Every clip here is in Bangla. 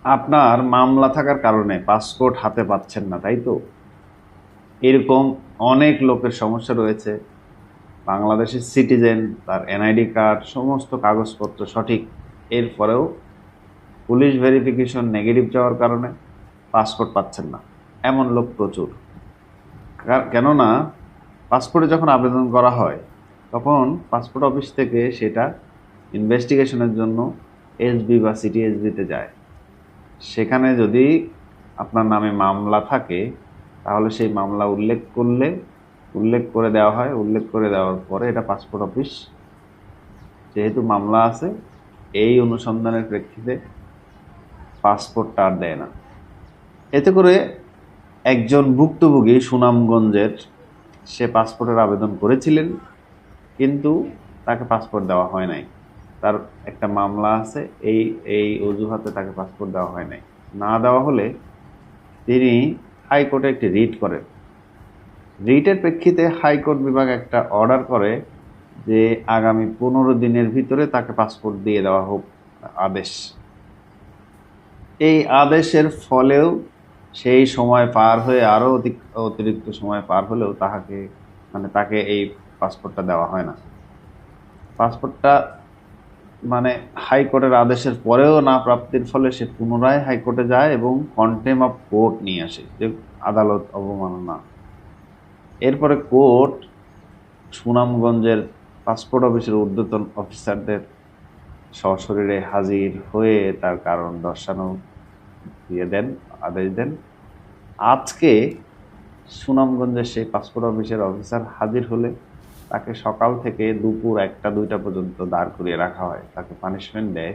আপনার মামলা থাকার কারণে পাসপোর্ট হাতে পাচ্ছেন না, তাই তো? এরকম অনেক লোকের সমস্যা রয়েছে। বাংলাদেশের সিটিজেন, তার এনআইডি কার্ড, সমস্ত কাগজপত্র সঠিক, এরপরেও পুলিশ ভেরিফিকেশন নেগেটিভ যাওয়ার কারণে পাসপোর্ট পাচ্ছেন না। এমন লোক প্রচুর। কেননা পাসপোর্টে যখন আবেদন করা হয় তখন পাসপোর্ট অফিস থেকে সেটা ইনভেস্টিগেশনের জন্য এসবি বা সিটি এসবিতে যায়। সেখানে যদি আপনার নামে মামলা থাকে তাহলে সেই মামলা উল্লেখ করে দেওয়া হয়। উল্লেখ করে দেওয়ার পরে এটা পাসপোর্ট অফিস, যেহেতু মামলা আছে, এই অনুসন্ধানের প্রেক্ষিতে পাসপোর্টটা আর দেয় না। এতে করে একজন ভুক্তভোগী সুনামগঞ্জের, সে পাসপোর্টের আবেদন করেছিলেন কিন্তু তাকে পাসপোর্ট দেওয়া হয় নাই। তার একটা মামলা আছে, এই এই অজুহাতে তাকে পাসপোর্ট দেওয়া হয় নাই। না দেওয়া হলে তিনি হাইকোর্টে একটি রিট করেন। রিটের প্রেক্ষিতে হাইকোর্ট বিভাগ একটা অর্ডার করে যে আগামী 15 দিনের ভিতরে তাকে পাসপোর্ট দিয়ে দেওয়া হোক, আদেশ। এই আদেশের ফলেও সেই সময় পার হয়ে আরও অতিরিক্ত সময় পার হলেও তাকে এই পাসপোর্টটা দেওয়া হয় না। পাসপোর্টটা হাইকোর্টের আদেশের পরেও না প্রাপ্তির ফলে সে পুনরায় হাইকোর্টে যায় এবং কন্টেম অফ কোর্ট নিয়ে আসে, যে আদালত অবমাননা। এরপরে কোর্ট সুনামগঞ্জের পাসপোর্ট অফিসের ঊর্ধ্বতন অফিসারদের সশরীরে হাজির হয়ে তার কারণ দর্শানো আদেশ দেন। আজকে সুনামগঞ্জের সেই পাসপোর্ট অফিসের অফিসার হাজির হলে তাকে সকাল থেকে দুপুর 1টা 2টা পর্যন্ত দাঁড় করিয়ে রাখা হয়, তাকে পানিশমেন্ট দেয়।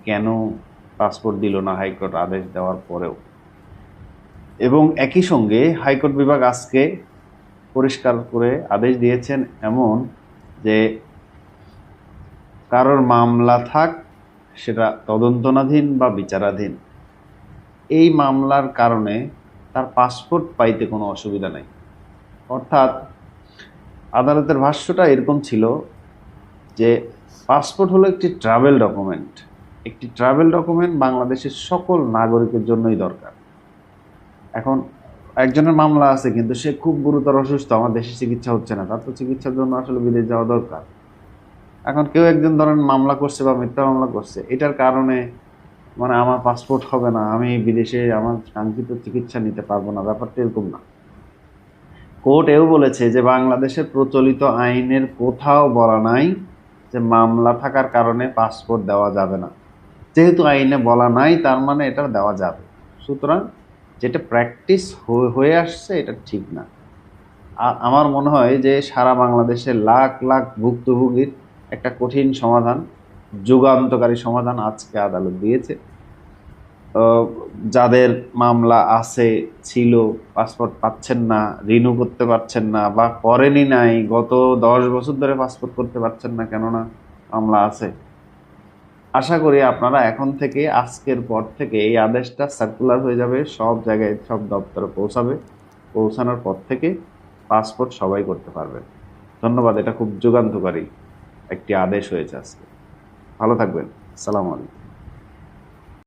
কেন পাসপোর্ট দিল না হাইকোর্ট আদেশ দেওয়ার পরেও। এবং একই সঙ্গে হাইকোর্ট বিভাগ আজকে পরিষ্কার করে আদেশ দিয়েছেন এমন যে কারোর মামলা থাক, সেটা তদন্তনাধীন বা বিচারাধীন, এই মামলার কারণে তার পাসপোর্ট পাইতে কোনো অসুবিধা নেই। অর্থাৎ আদালতের ভাষ্যটা এরকম ছিল যে পাসপোর্ট হলো একটি ট্রাভেল ডকুমেন্ট। একটি ট্রাভেল ডকুমেন্ট বাংলাদেশের সকল নাগরিকের জন্যই দরকার। এখন একজনের মামলা আছে কিন্তু সে খুব গুরুতর অসুস্থ, আমার দেশে চিকিৎসা হচ্ছে না, তার তো চিকিৎসার জন্য আসলে বিদেশ যাওয়া দরকার। এখন কেউ একজন ধরেন মামলা করছে বা মিথ্যা মামলা করছে, এটার কারণে আমার পাসপোর্ট হবে না, আমি বিদেশে আমার কাঙ্ক্ষিত চিকিৎসা নিতে পারবো না, ব্যাপারটা এরকম না। কোর্ট এও বলেছে যে বাংলাদেশের প্রচলিত আইনের কোথাও বলা নাই যে মামলা থাকার কারণে পাসপোর্ট দেওয়া যাবে না। যেহেতু আইনে বলা নাই তার মানে এটা দেওয়া যাবে। সুতরাং যেটা প্র্যাকটিস হয়ে আসছে এটা ঠিক না। আমার মনে হয় যে সারা বাংলাদেশের লাখ লাখ ভুক্তভোগীর একটা কঠিন সমাধান, যুগান্তকারী সমাধান আজকে আদালত দিয়েছে। যাদের মামলা ছিল, পাসপোর্ট পাচ্ছেন না, রিনিউ করতে পারছেন না বা করেনি নাই, গত 10 বছর ধরে পাসপোর্ট করতে পারছেন না কেননা মামলা আছে, আশা করি আপনারা এখন থেকে, আজকের পর থেকে এই আদেশটা সার্কুলার হয়ে যাবে, সব জায়গায় সব দপ্তরে পৌঁছাবে। পৌঁছানোর পর থেকে পাসপোর্ট সবাই করতে পারবেন। ধন্যবাদ। এটা খুব যুগান্তকারী একটি আদেশ হয়েছে আজকে। ভালো থাকবেন। আসসালামু আলাইকুম।